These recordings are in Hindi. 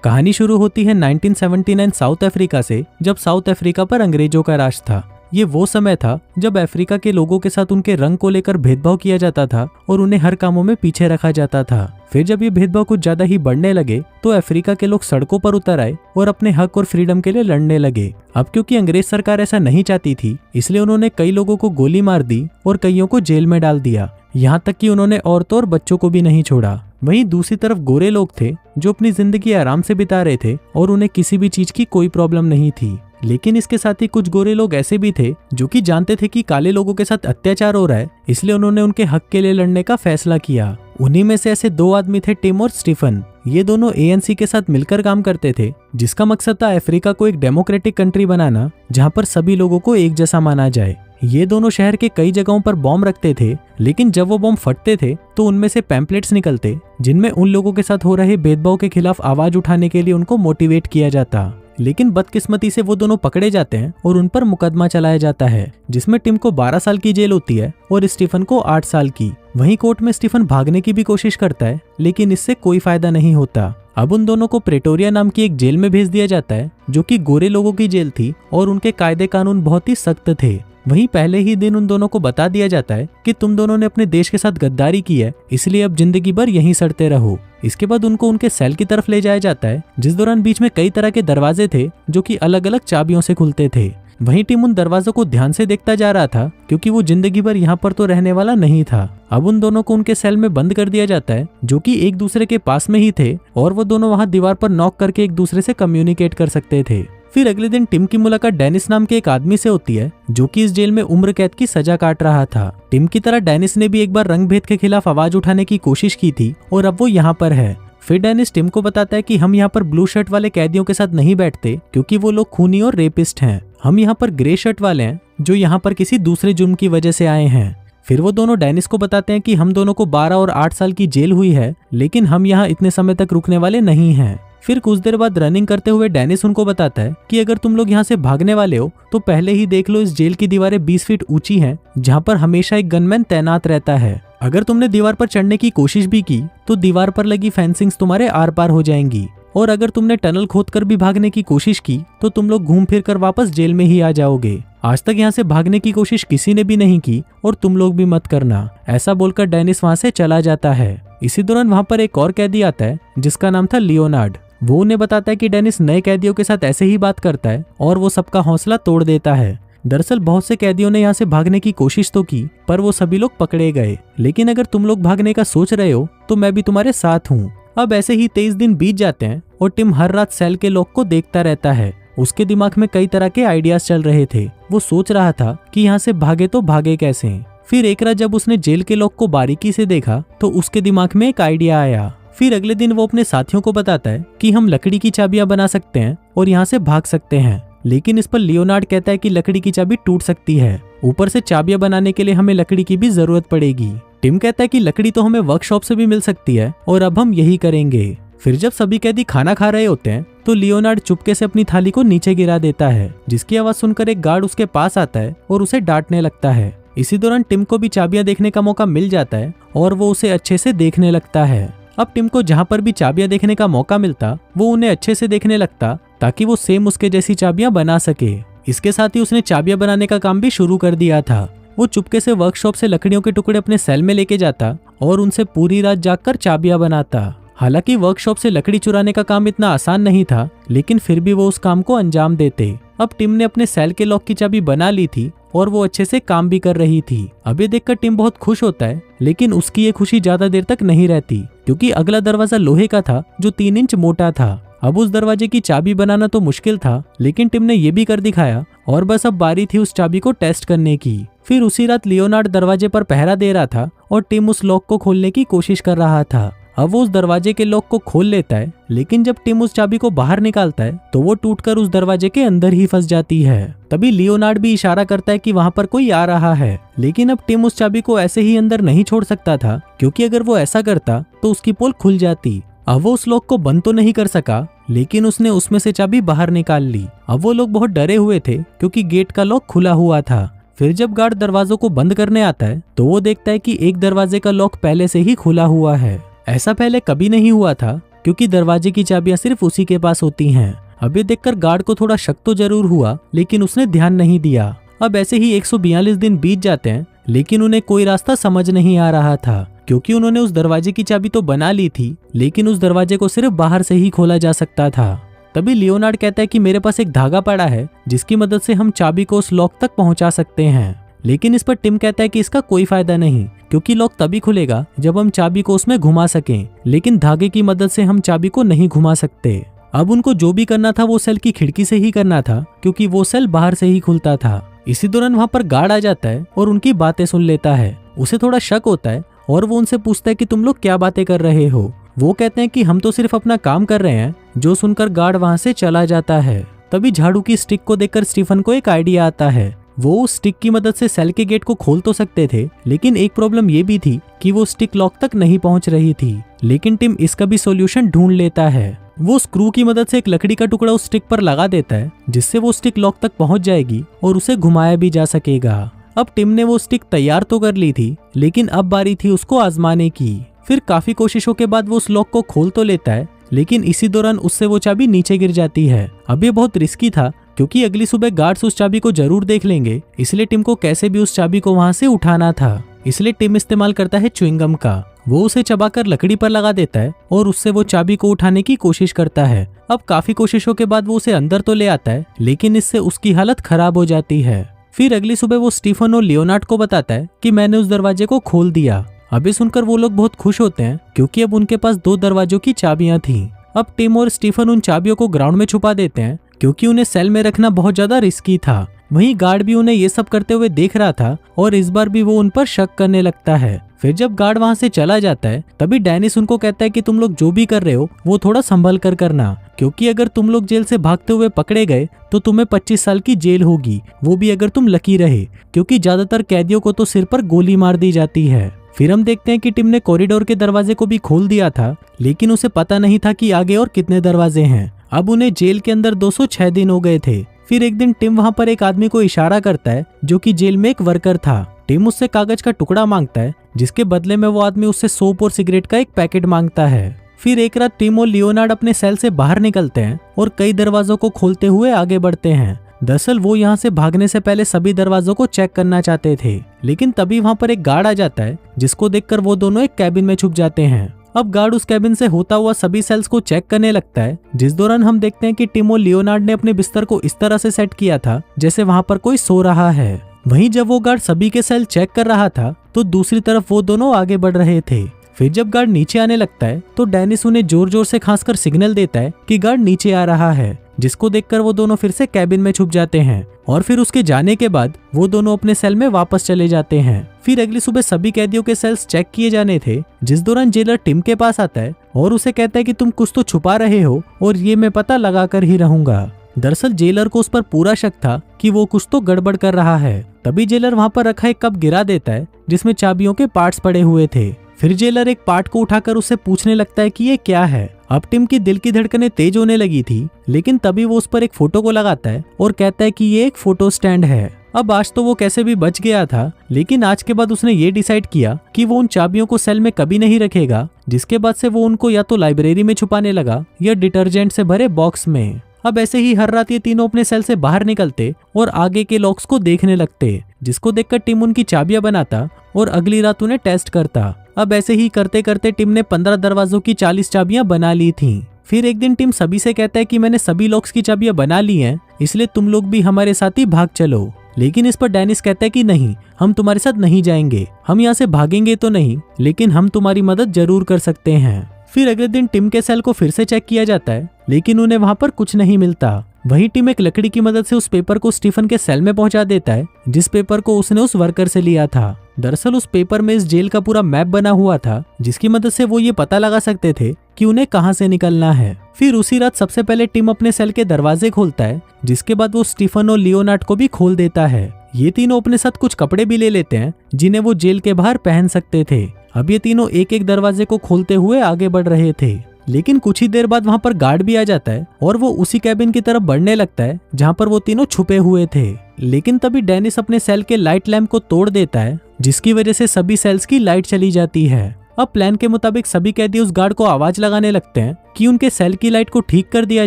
कहानी शुरू होती है 1979 साउथ अफ्रीका से, जब साउथ अफ्रीका पर अंग्रेजों का राज था। ये वो समय था जब अफ्रीका के लोगों के साथ उनके रंग को लेकर भेदभाव किया जाता था और उन्हें हर कामों में पीछे रखा जाता था। फिर जब ये भेदभाव कुछ ज्यादा ही बढ़ने लगे तो अफ्रीका के लोग सड़कों पर उतर आए और अपने हक और फ्रीडम के लिए लड़ने लगे। अब क्योंकि अंग्रेज सरकार ऐसा नहीं चाहती थी, इसलिए उन्होंने कई लोगों को गोली मार दी और कईयों को जेल में डाल दिया। यहाँ तक कि उन्होंने औरतों और बच्चों को भी नहीं छोड़ा। वहीं दूसरी तरफ गोरे लोग थे जो अपनी जिंदगी आराम से बिता रहे थे और उन्हें किसी भी चीज की कोई प्रॉब्लम नहीं थी। लेकिन इसके साथ ही कुछ गोरे लोग ऐसे भी थे जो कि जानते थे कि काले लोगों के साथ अत्याचार हो रहा है, इसलिए उन्होंने उनके हक के लिए लड़ने का फैसला किया। उन्हीं में से ऐसे दो आदमी थे, टिम और स्टीफन। ये दोनों ANC के साथ मिलकर काम करते थे, जिसका मकसद था अफ्रीका को एक डेमोक्रेटिक कंट्री बनाना जहाँ पर सभी लोगों को एक जैसा माना जाए। ये दोनों शहर के कई जगहों पर बॉम्ब रखते थे, लेकिन जब वो बॉम्ब फटते थे तो उनमें से पैम्पलेट्स निकलते जिनमें उन लोगों के साथ हो रहे भेदभाव के खिलाफ आवाज उठाने के लिए उनको मोटिवेट किया जाता। लेकिन बदकिस्मती से वो दोनों पकड़े जाते हैं और उन पर मुकदमा चलाया जाता है, जिसमें टिम को 12 साल की जेल होती है और स्टीफन को 8 साल की। वहीं कोर्ट में स्टीफन भागने की भी कोशिश करता है, लेकिन इससे कोई फायदा नहीं होता। अब उन दोनों को प्रेटोरिया नाम की एक जेल में भेज दिया जाता है, जो कि गोरे लोगों की जेल थी और उनके कायदे कानून बहुत ही सख्त थे। वहीं पहले ही दिन उन दोनों को बता दिया जाता है कि तुम दोनों ने अपने देश के साथ गद्दारी की है, इसलिए अब जिंदगी भर यहीं सड़ते रहो। इसके बाद उनको उनके सेल की तरफ ले जाया जाता है, जिस दौरान बीच में कई तरह के दरवाजे थे जो कि अलग अलग चाबियों से खुलते थे। वहीं टिम उन दरवाजों को ध्यान से देखता जा रहा था, क्योंकि वो जिंदगी भर यहाँ पर तो रहने वाला नहीं था। अब उन दोनों को उनके सेल में बंद कर दिया जाता है, जो कि एक दूसरे के पास में ही थे और वो दोनों वहाँ दीवार पर नॉक करके एक दूसरे से कम्युनिकेट कर सकते थे। फिर अगले दिन टिम की मुलाकात डेनिस नाम के एक आदमी से होती है, जो कि इस जेल में उम्र कैद की सजा काट रहा था। टिम की तरह डेनिस ने भी एक बार रंग भेद के खिलाफ आवाज उठाने की कोशिश की थी और अब वो यहाँ पर है। फिर डेनिस टिम को बताता है कि हम यहाँ पर ब्लू शर्ट वाले कैदियों के साथ नहीं बैठते, क्योंकि वो लोग खूनी और रेपिस्ट हैं। हम यहाँ पर ग्रे शर्ट वाले हैं, जो यहाँ पर किसी दूसरे जुर्म की वजह से आए हैं। फिर वो दोनों डेनिस को बताते हैं कि हम दोनों को 12 और 8 साल की जेल हुई है, लेकिन हम यहाँ इतने समय तक रुकने वाले नहीं हैं। फिर कुछ देर बाद रनिंग करते हुए डेनिस उनको बताता है कि अगर तुम लोग यहाँ से भागने वाले हो तो पहले ही देख लो, इस जेल की दीवारें 20 फीट ऊंची हैं, जहाँ पर हमेशा एक गनमैन तैनात रहता है। अगर तुमने दीवार पर चढ़ने की कोशिश भी की तो दीवार पर लगी फेंसिंग्स तुम्हारे आर पार हो जाएंगी, और अगर तुमने टनल खोदकर भी भागने की कोशिश की तो तुम लोग घूम फिर कर वापस जेल में ही आ जाओगे। आज तक यहाँ से भागने की कोशिश किसी ने भी नहीं की और तुम लोग भी मत करना। ऐसा बोलकर डेनिस वहाँ से चला जाता है। इसी दौरान वहाँ पर एक और कैदी आता है जिसका नाम था लियोनार्ड। वो उन्हें बताता है कि डेनिस नए कैदियों के साथ ऐसे ही बात करता है और वो सबका हौसला तोड़ देता है। दरअसल बहुत से कैदियों ने यहाँ से भागने की कोशिश तो की, पर वो सभी लोग पकड़े गए। लेकिन अगर तुम लोग भागने का सोच रहे हो तो मैं भी तुम्हारे साथ हूँ। अब ऐसे ही 23 दिन बीत जाते हैं और टिम हर रात सेल के लॉक को देखता रहता है। उसके दिमाग में कई तरह के आइडियाज चल रहे थे। वो सोच रहा था कि यहाँ से भागे तो भागे कैसे। फिर एक रात जब उसने जेल के लॉक को बारीकी से देखा तो उसके दिमाग में एक आइडिया आया। फिर अगले दिन वो अपने साथियों को बताता है कि हम लकड़ी की चाबियां बना सकते हैं और यहाँ से भाग सकते हैं। लेकिन इस पर लियोनार्ड कहता है कि लकड़ी की चाबी टूट सकती है, ऊपर से चाबियां बनाने के लिए हमें लकड़ी की भी जरूरत पड़ेगी। टिम कहता है कि लकड़ी तो हमें वर्कशॉप से भी मिल सकती है और अब हम यही करेंगे। फिर जब सभी कैदी खाना खा रहे होते हैं तो लियोनार्ड चुपके से अपनी थाली को नीचे गिरा देता है, जिसकी आवाज सुनकर एक गार्ड उसके पास आता है और उसे डांटने लगता है। इसी दौरान टिम को भी चाबियां देखने का मौका मिल जाता है और वो उसे अच्छे से देखने लगता है। अब टिम को जहाँ पर भी चाबियां देखने का मौका मिलता वो उन्हें अच्छे से देखने लगता, ताकि वो सेम उसके जैसी चाबियां बना सके। इसके साथ ही उसने चाबियां बनाने का काम भी शुरू कर दिया था। वो चुपके से वर्कशॉप से लकड़ियों के टुकड़े अपने सेल में लेके जाता और उनसे पूरी रात जागकर चाबियां बनाता। हालांकि वर्कशॉप से लकड़ी चुराने का काम इतना आसान नहीं था, लेकिन फिर भी वो उस काम को अंजाम देते। अब टिम ने अपने सेल के लॉक की चाबी बना ली थी और वो अच्छे से काम भी कर रही थी। अब ये देखकर टिम बहुत खुश होता है, लेकिन उसकी ये खुशी ज्यादा देर तक नहीं रहती, क्योंकि अगला दरवाजा लोहे का था जो 3 इंच मोटा था। अब उस दरवाजे की चाबी बनाना तो मुश्किल था, लेकिन टिम ने ये भी कर दिखाया और बस अब बारी थी उस चाबी को टेस्ट करने की। फिर उसी रात लियोनार्ड दरवाजे पर पहरा दे रहा था और टिम उस लॉक को खोलने की कोशिश कर रहा था। अब वो उस दरवाजे के लॉक को खोल लेता है, लेकिन जब टिम उस चाबी को बाहर निकालता है तो वो टूटकर उस दरवाजे के अंदर ही फंस जाती है। तभी लियोनार्ड भी इशारा करता है कि वहाँ पर कोई आ रहा है, लेकिन अब टिम उस चाबी को ऐसे ही अंदर नहीं छोड़ सकता था, क्योंकि अगर वो ऐसा करता तो उसकी पोल खुल जाती। अब वो उस लॉक को बंद तो नहीं कर सका, लेकिन उसने उसमें से चाबी बाहर निकाल ली। अब वो लोग बहुत डरे हुए थे, क्योंकि गेट का लॉक खुला हुआ था। फिर जब गार्ड दरवाजों को बंद करने आता है तो वो देखता है कि एक दरवाजे का लॉक पहले से ही खुला हुआ है। ऐसा पहले कभी नहीं हुआ था, क्योंकि दरवाजे की चाबियां सिर्फ उसी के पास होती हैं। अब ये देखकर गार्ड को थोड़ा शक तो जरूर हुआ, लेकिन उसने ध्यान नहीं दिया। अब ऐसे ही 142 दिन बीत जाते हैं, लेकिन उन्हें कोई रास्ता समझ नहीं आ रहा था, क्योंकि उन्होंने उस दरवाजे की चाबी तो बना ली थी, लेकिन उस दरवाजे को सिर्फ बाहर से ही खोला जा सकता था। तभी लियोनार्ड कहता है कि मेरे पास एक धागा पड़ा है जिसकी मदद से हम चाबी को उस लॉक तक पहुंचा सकते हैं। लेकिन इस पर टिम कहता है कि इसका कोई फायदा नहीं, क्योंकि लॉक तभी खुलेगा जब हम चाबी को उसमें घुमा सकें, लेकिन धागे की मदद से हम चाबी को नहीं घुमा सकते। अब उनको जो भी करना था वो सेल की खिड़की से ही करना था, क्योंकि वो सेल बाहर से ही खुलता था। इसी दौरान वहाँ पर गार्ड आ जाता है और उनकी बातें सुन लेता है। उसे थोड़ा शक होता है और वो उनसे पूछता है कि तुम लोग क्या बातें कर रहे हो। वो कहते हैं कि हम तो सिर्फ अपना काम कर रहे हैं। जो सुनकर गार्ड वहाँ से चला जाता है। तभी झाड़ू की स्टिक को देखकर स्टीफन को एक आइडिया आता है। वो उस स्टिक की मदद से सेल के गेट को खोल तो सकते थे, लेकिन एक प्रॉब्लम ये भी थी कि वो स्टिक लॉक तक नहीं पहुंच रही थी। लेकिन टिम इसका भी सॉल्यूशन ढूंढ लेता है। वो स्क्रू की मदद से एक लकड़ी का टुकड़ा उस स्टिक पर लगा देता है, जिससे वो स्टिक लॉक तक पहुंच जाएगी और उसे घुमाया भी जा सकेगा। अब टिम ने वो स्टिक तैयार तो कर ली थी, लेकिन अब बारी थी उसको आजमाने की। फिर काफी कोशिशों के बाद वो उस लॉक को खोल तो लेता है, लेकिन इसी दौरान उससे वो चाबी नीचे गिर जाती है। अब ये बहुत रिस्की था, क्योंकि अगली सुबह गार्ड्स उस चाबी को जरूर देख लेंगे, इसलिए टिम को कैसे भी उस चाबी को वहां से उठाना था। इसलिए टिम इस्तेमाल करता है च्युइंगम का। वो उसे चबाकर लकड़ी पर लगा देता है और उससे वो चाबी को उठाने की कोशिश करता है। अब काफी कोशिशों के बाद वो उसे अंदर तो ले आता है, लेकिन इससे उसकी हालत खराब हो जाती है। फिर अगली सुबह वो स्टीफन और लियोनार्ड को बताता है कि मैंने उस दरवाजे को खोल दिया। अभी सुनकर वो लोग बहुत खुश होते हैं, क्योंकि अब उनके पास 2 दरवाजों की चाबियां थीं। अब टिम और स्टीफन उन चाबियों को ग्राउंड में छुपा देते हैं, क्योंकि उन्हें सेल में रखना बहुत ज्यादा रिस्की था। वहीं गार्ड भी उन्हें ये सब करते हुए देख रहा था और इस बार भी वो उन पर शक करने लगता है। फिर जब गार्ड वहां से चला जाता है, तभी डेनिस उनको कहता है कि तुम लोग जो भी कर रहे हो वो थोड़ा संभल कर करना, क्योंकि अगर तुम लोग जेल से भागते हुए पकड़े गए तो तुम्हें 25 साल की जेल होगी, वो भी अगर तुम लकी रहे, क्योंकि ज्यादातर कैदियों को तो सिर पर गोली मार दी जाती है। फिर हम देखते हैं कि टिम ने कॉरिडोर के दरवाजे को भी खोल दिया था, लेकिन उसे पता नहीं था कि आगे और कितने दरवाजे हैं। अब उन्हें जेल के अंदर 206 दिन हो गए थे। फिर एक दिन टिम वहां पर एक आदमी को इशारा करता है, जो कि जेल में एक वर्कर था। टिम उससे कागज का टुकड़ा मांगता है, जिसके बदले में वो आदमी उससे सोप और सिगरेट का एक पैकेट मांगता है। फिर एक रात टिम और लियोनार्ड अपने सेल से बाहर निकलते हैं और कई दरवाजों को खोलते हुए आगे बढ़ते हैं। दरअसल वो यहाँ से भागने से पहले सभी दरवाजों को चेक करना चाहते थे, लेकिन तभी वहाँ पर एक गार्ड आ जाता है, जिसको देखकर वो दोनों एक कैबिन में छुप जाते हैं। अब गार्ड उस कैबिन से होता हुआ सभी सेल्स को चेक करने लगता है, जिस दौरान हम देखते हैं कि टिम और लियोनार्ड ने अपने बिस्तर को इस तरह से सेट किया था जैसे वहाँ पर कोई सो रहा है। वहीं जब वो गार्ड सभी के सेल चेक कर रहा था, तो दूसरी तरफ वो दोनों आगे बढ़ रहे थे। फिर जब गार्ड नीचे आने लगता है, तो डेनिस उन्हें जोर जोर से खांसकर सिग्नल देता है कि गार्ड नीचे आ रहा है, जिसको देखकर वो दोनों फिर से कैबिन में छुप जाते हैं। और फिर उसके जाने के बाद वो दोनों अपने सेल में वापस चले जाते हैं। फिर अगली सुबह सभी कैदियों के सेल्स चेक किए जाने थे, जिस दौरान जेलर टिम के पास आता है और उसे कहता है कि तुम कुछ तो छुपा रहे हो और ये मैं पता लगा कर ही रहूंगा। दरअसल जेलर को उस पर पूरा शक था कि वो कुछ तो गड़बड़ कर रहा है। तभी जेलर वहाँ पर रखा एक कप गिरा देता है, जिसमें चाबियों के पार्ट्स पड़े हुए थे। फिर जेलर एक पार्ट को उठाकर उससे पूछने लगता है कि ये क्या है। अब टिम की दिल की धड़कनें तेज होने लगी थी, लेकिन तभी वो उस पर एक फोटो को लगाता है और कहता है कि ये एक फोटो स्टैंड है। अब आज तो वो कैसे भी बच गया था, लेकिन आज के बाद उसने ये डिसाइड किया कि वो उन चाबियों को सेल में कभी नहीं रखेगा, जिसके बाद से वो उनको या तो लाइब्रेरी में छुपाने लगा या डिटर्जेंट से भरे बॉक्स में। अब ऐसे ही हर रात ये तीनों अपने सेल से बाहर निकलते और आगे के लॉक्स को देखने लगते, जिसको देखकर टिम उनकी चाबियां बनाता और अगली रात उन्हें टेस्ट करता। अब ऐसे ही करते करते टिम ने 15 दरवाजों की 40 चाबियां बना ली थीं। फिर एक दिन टिम सभी से कहता है कि मैंने सभी लॉक्स की चाबियां बना ली हैं, इसलिए तुम लोग भी हमारे साथ ही भाग चलो। लेकिन इस पर डेनिस कहता है कि नहीं, हम तुम्हारे साथ नहीं जाएंगे। हम यहाँ से भागेंगे तो नहीं, लेकिन हम तुम्हारी मदद जरूर कर सकते हैं। फिर अगले दिन टिम के सेल को फिर से चेक किया जाता है, लेकिन उन्हें वहाँ पर कुछ नहीं मिलता। वहीं टिम एक लकड़ी की मदद से उस पेपर को स्टीफन के सेल में पहुंचा देता है, जिस पेपर को उसने उस वर्कर से लिया था। दरअसल उस पेपर में इस जेल का पूरा मैप बना हुआ था, जिसकी मदद से वो ये पता लगा सकते थे कि उन्हें कहां से निकलना है। फिर उसी रात सबसे पहले टिम अपने सेल के दरवाजे खोलता है, जिसके बाद वो स्टीफन और लियोनार्ड को भी खोल देता है। ये तीनों अपने साथ कुछ कपड़े भी ले लेते हैं, जिन्हें वो जेल के बाहर पहन सकते थे। अब ये तीनों एक एक दरवाजे को खोलते हुए आगे बढ़ रहे थे, लेकिन कुछ ही देर बाद वहाँ पर गार्ड भी आ जाता है और वो उसी कैबिन की तरफ बढ़ने लगता है जहाँ पर वो तीनों छुपे हुए थे। लेकिन तभी डेनिस अपने सेल के लाइट लैंप को तोड़ देता है, जिसकी वजह से सभी सेल्स की लाइट चली जाती है। अब प्लान के मुताबिक सभी कैदी उस गार्ड को आवाज लगाने लगते हैं कि उनके सेल की लाइट को ठीक कर दिया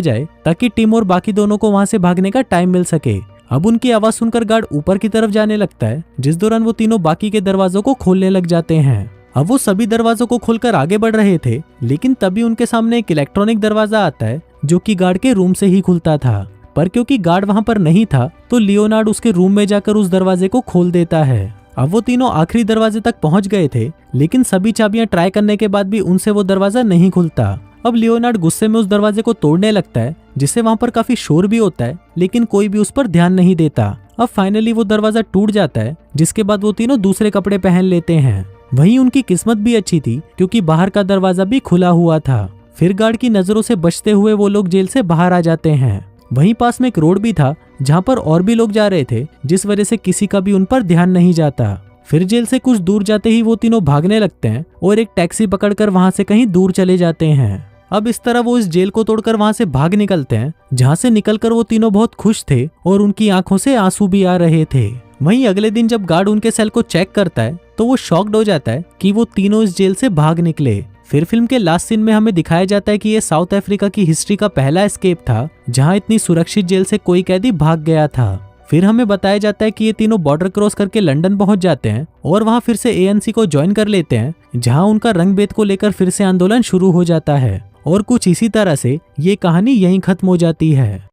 जाए ताकि टिम और बाकी दोनों को वहां से भागने का टाइम मिल सके। अब उनकी आवाज सुनकर गार्ड ऊपर की तरफ जाने लगता है, जिस दौरान वो तीनों बाकी के दरवाजों को खोलने लग जाते हैं। अब वो सभी दरवाजों को खोलकर आगे बढ़ रहे थे, लेकिन तभी उनके सामने एक इलेक्ट्रॉनिक दरवाजा आता है जो कि गार्ड के रूम से ही खुलता था। पर क्योंकि गार्ड वहां पर नहीं था तो लियोनार्ड उसके रूम में जाकर उस दरवाजे को खोल देता है। अब वो तीनों आखिरी दरवाजे तक पहुंच गए थे, लेकिन सभी चाबियां ट्राई करने के बाद भी उनसे वो दरवाजा नहीं खुलता। अब लियोनार्ड गुस्से में उस दरवाजे को तोड़ने लगता है, जिससे वहां पर काफी शोर भी होता है, लेकिन कोई भी उस पर ध्यान नहीं देता। अब फाइनली वो दरवाजा टूट जाता है, जिसके बाद वो तीनों दूसरे कपड़े पहन लेते हैं। वहीं उनकी किस्मत भी अच्छी थी क्योंकि बाहर का दरवाजा भी खुला हुआ था। फिर गार्ड की नजरों से बचते हुए वो लोग जेल से बाहर आ जाते हैं। वहीं पास में एक रोड भी था जहाँ पर और भी लोग जा रहे थे, जिस वजह से किसी का भी उन पर ध्यान नहीं जाता। फिर जेल से कुछ दूर जाते ही वो तीनों भागने लगते हैं और एक टैक्सी पकड़कर वहां से कहीं दूर चले जाते हैं। अब इस तरह वो इस जेल को तोड़कर वहां से भाग निकलते हैं, जहां से निकलकर वो तीनों बहुत खुश थे और उनकी आंखों से आंसू भी आ रहे थे। वहीं अगले दिन जब गार्ड उनके सेल को चेक करता है तो वो शॉक्ड हो जाता है कि वो तीनों इस जेल से भाग निकले। फिर फिल्म के लास्ट सीन में हमें दिखाया जाता है कि ये साउथ अफ्रीका की हिस्ट्री का पहला एस्केप था जहां इतनी सुरक्षित जेल से कोई कैदी भाग गया था। फिर हमें बताया जाता है कि ये तीनों बॉर्डर क्रॉस करके लंदन पहुंच जाते हैं और वहां फिर से ANC को ज्वाइन कर लेते हैं, जहां उनका रंगभेद को लेकर फिर से आंदोलन शुरू हो जाता है। और कुछ इसी तरह से ये कहानी यहीं खत्म हो जाती है।